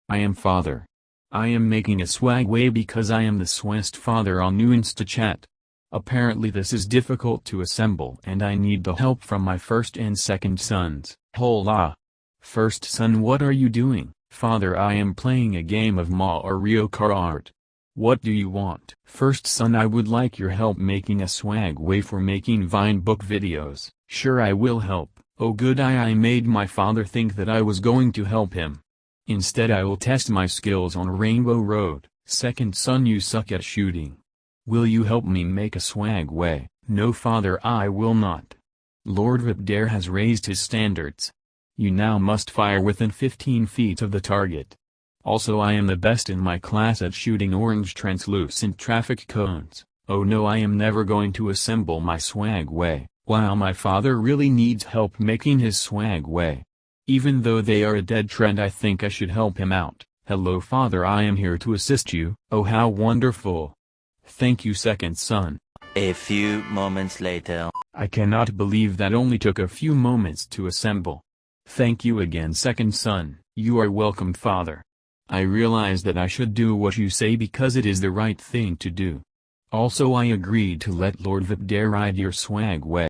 I am father. I am making a swagway because I am the swest father on new InstaChat. Apparently this is difficult to assemble and I need the help from my first and second sons. Hola! First son, what are you doing? Father, I am playing a game of Mario Kart. What do you want? First son, I would like your help making a swagway for making Vine book videos. Sure, I will help. Oh good, I made my father think that I was going to help him. Instead I will test my skills on Rainbow Road. Second son, you suck at shooting. Will you help me make a swagway? No father, I will not. Lord Vipdare has raised his standards. You now must fire within 15 feet of the target. Also, I am the best in my class at shooting orange translucent traffic cones. Oh no, I am never going to assemble my swagway. Wow, my father really needs help making his swagway. Even though they are a dead trend, I think I should help him out. Hello father, I am here to assist you. Oh how wonderful. Thank you second son. A few moments later. I cannot believe that only took a few moments to assemble. Thank you again second son. You are welcome father. I realize that I should do what you say because it is the right thing to do. Also I agreed to let Lord Vipdare ride your swagway.